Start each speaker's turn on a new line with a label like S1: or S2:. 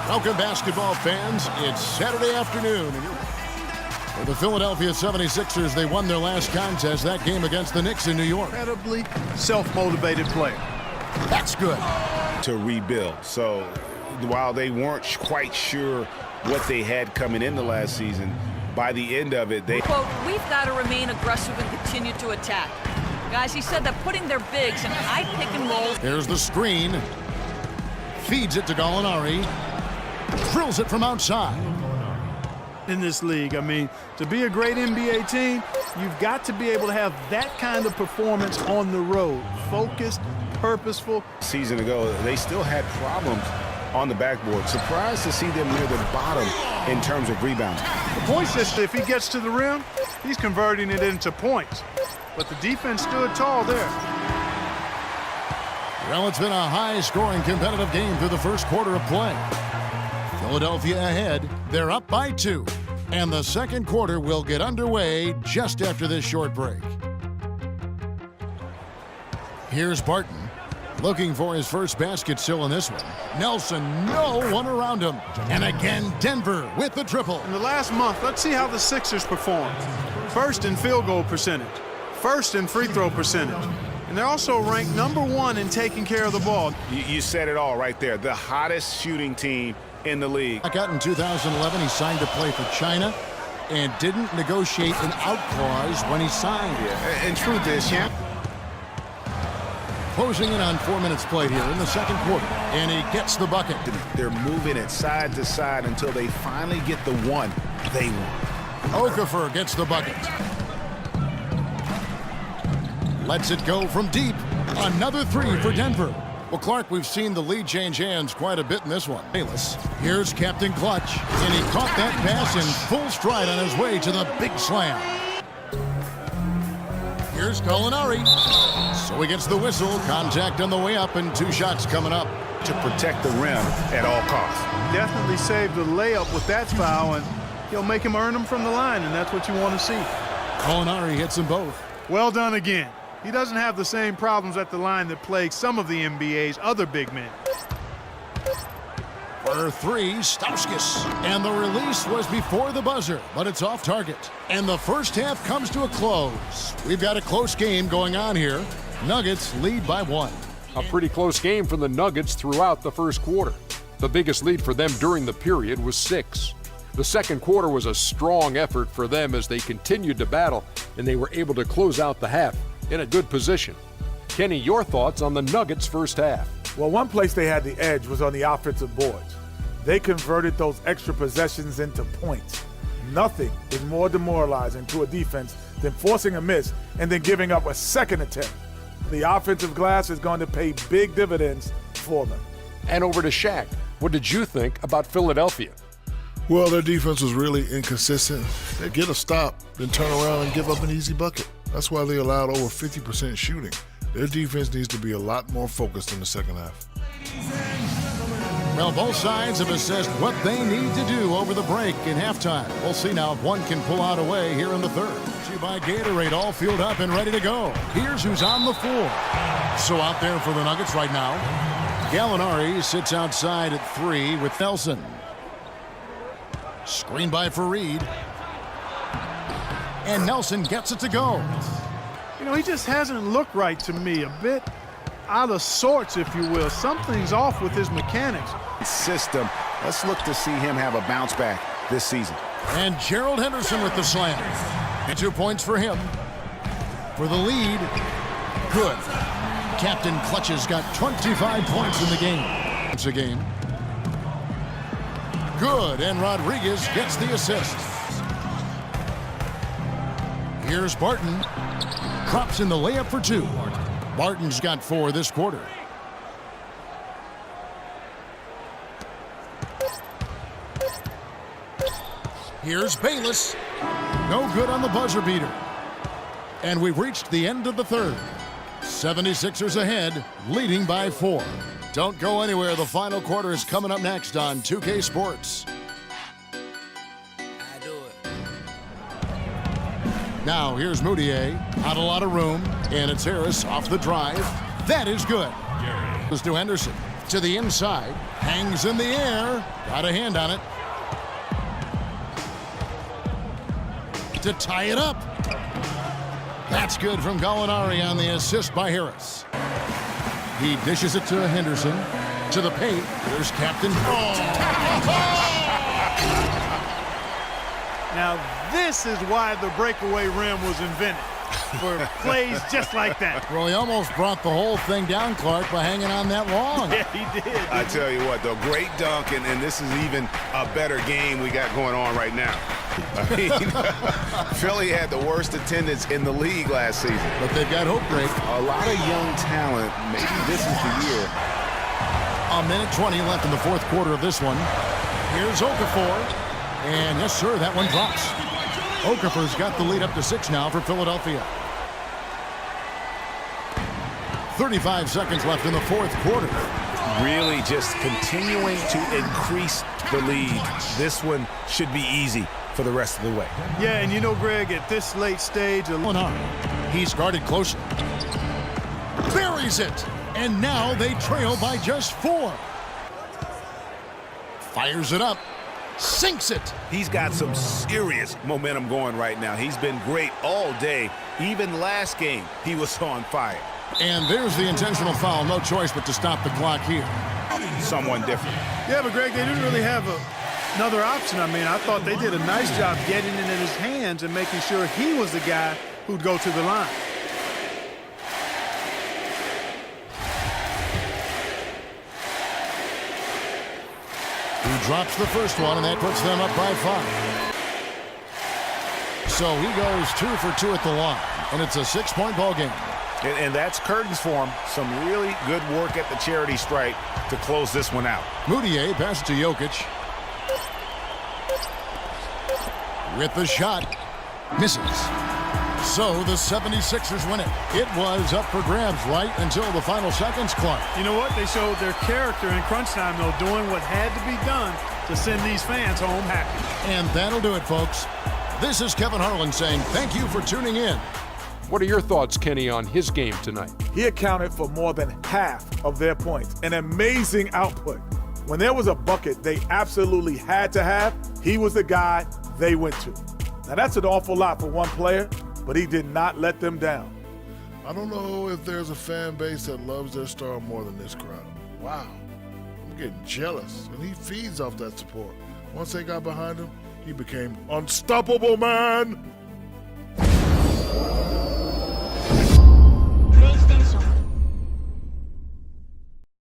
S1: Welcome, basketball fans. It's Saturday afternoon. For the Philadelphia 76ers, they won their last contest, that game against the Knicks in New York.
S2: Incredibly self-motivated player.
S1: That's good.
S3: To rebuild. So while they weren't quite sure what they had coming into last season, by the end of it, they...
S4: Quote, we've got to remain aggressive and continue to attack. Guys, he said that putting their bigs in high pick and rolls...
S1: Here's the screen. Feeds it to Gallinari. Drills it from outside.
S2: In this league, I mean, to be a great NBA team, you've got to be able to have that kind of performance on the road. Focused, purposeful.
S3: A season ago, they still had problems on the backboard. Surprised to see them near the bottom in terms of rebounding.
S2: The point system, if he gets to the rim, he's converting it into points. But the defense stood tall there.
S1: Well, it's been a high-scoring competitive game through the first quarter of play. Philadelphia ahead. They're up by 2. And the second quarter will get underway just after this short break. Here's Barton. Looking for his first basket still in this one. Nelson, no one around him. And again, Denver with the triple.
S2: In the last month, let's see how the Sixers performed. First in field goal percentage. First in free throw percentage. And they're also ranked #1 in taking care of the ball.
S3: You said it all right there. The hottest shooting team in the league.
S1: Back out in 2011, he signed to play for China and didn't negotiate an out clause when he signed.
S3: Yeah, and truth is, champ.
S1: Closing in on 4 minutes played here in the second quarter, and he gets the bucket.
S3: They're moving it side to side until they finally get the one they want.
S1: Okafor gets the bucket. Lets it go from deep. Another 3 for Denver. Well, Clark, we've seen the lead change hands quite a bit in this one. Bayless. Here's Captain Clutch, and he caught that pass in full stride on his way to the big slam. Here's Gallinari. So he gets the whistle. Contact on the way up, and 2 shots coming up.
S3: To protect the rim at all costs.
S2: Definitely saved the layup with that foul, and he'll make him earn them from the line, and that's what you want to see.
S1: Gallinari hits them both.
S2: Well done again. He doesn't have the same problems at the line that plague some of the NBA's other big men.
S1: For 3, Stauskas. And the release was before the buzzer, but it's off target. And the first half comes to a close. We've got a close game going on here. Nuggets lead by 1.
S5: A pretty close game for the Nuggets throughout the first quarter. The biggest lead for them during the period was 6. The second quarter was a strong effort for them as they continued to battle, and they were able to close out the half in a good position. Kenny, your thoughts on the Nuggets' first half?
S6: Well, one place they had the edge was on the offensive boards. They converted those extra possessions into points. Nothing is more demoralizing to a defense than forcing a miss and then giving up a second attempt. The offensive glass is going to pay big dividends for them.
S5: And over to Shaq. What did you think about Philadelphia?
S7: Well, their defense was really inconsistent. They get a stop, then turn around and give up an easy bucket. That's why they allowed over 50% shooting. Their defense needs to be a lot more focused in the second half.
S1: Well, both sides have assessed what they need to do over the break in halftime. We'll see now if one can pull out a way here in the third. Brought you by Gatorade, all fueled up and ready to go. Here's who's on the floor. So out there for the Nuggets right now, Gallinari sits outside at 3 with Nelson. Screen by Fareed. And Nelson gets it to go.
S2: You know, he just hasn't looked right to me. A bit out of sorts, if you will. Something's off with his mechanics.
S3: System. Let's look to see him have a bounce back this season.
S1: And Gerald Henderson with the slam. And 2 points for him. For the lead, good. Captain Clutch's got 25 points in the game. It's a game. Good, and Rodriguez gets the assist. Here's Barton. Drops in the layup for 2. Barton's got 4 this quarter. Here's Bayless. No good on the buzzer beater. And we've reached the end of the third. 76ers ahead, leading by 4. Don't go anywhere. The final quarter is coming up next on 2K Sports. Now here's Moutier. Not a lot of room. And it's Harris off the drive. That is good. Goes to Henderson. To the inside. Hangs in the air. Got a hand on it. To tie it up. That's good from Gallinari on the assist by Harris. He dishes it to Henderson. To the paint. There's Captain.
S2: Now, this is why the breakaway rim was invented, for plays just like that.
S1: Well, he almost brought the whole thing down, Clark, by hanging on that long.
S2: Yeah, he did.
S3: I tell you what, though, great dunk, and this is even a better game we got going on right now. I mean, Philly had the worst attendance in the league last season.
S1: But they've got hope, Greg.
S3: A lot of young talent. Maybe this is the year.
S1: A minute 20 left in the fourth quarter of this one. Here's Okafor. And yes, sir, that one drops. Okafor's got the lead up to 6 now for Philadelphia. 35 seconds left in the fourth quarter.
S3: Really just continuing to increase the lead. This one should be easy for the rest of the way.
S2: Yeah, and you know, Greg, at this late stage,
S1: he's guarded closely. Buries it. And now they trail by just 4. Fires it up. Sinks it.
S3: He's got some serious momentum going right now. He's been great all day. Even last game, he was on fire.
S1: And there's the intentional foul. No choice but to stop the clock here.
S3: Someone different.
S2: Yeah, but Greg, they didn't really have another option. I mean, I thought they did a nice job getting it in his hands and making sure he was the guy who'd go to the line.
S1: He drops the first one, and that puts them up by 5. So he goes 2 for 2 at the line, and it's a 6-point ball game.
S3: And that's curtains for him. Some really good work at the charity stripe to close this one out.
S1: Moutier passes to Jokic. With the shot. Misses. So the 76ers win it. It was up for grabs right until the final seconds, Clark.
S2: You know what? They showed their character in crunch time, though, doing what had to be done to send these fans home happy.
S1: And that'll do it, folks. This is Kevin Harlan saying thank you for tuning in.
S5: What are your thoughts, Kenny, on his game tonight?
S6: He accounted for more than half of their points. An amazing output. When there was a bucket they absolutely had to have, he was the guy they went to. Now, that's an awful lot for one player, but he did not let them down.
S7: I don't know if there's a fan base that loves their star more than this crowd. Wow. I'm getting jealous, and he feeds off that support. Once they got behind him, he became unstoppable, man.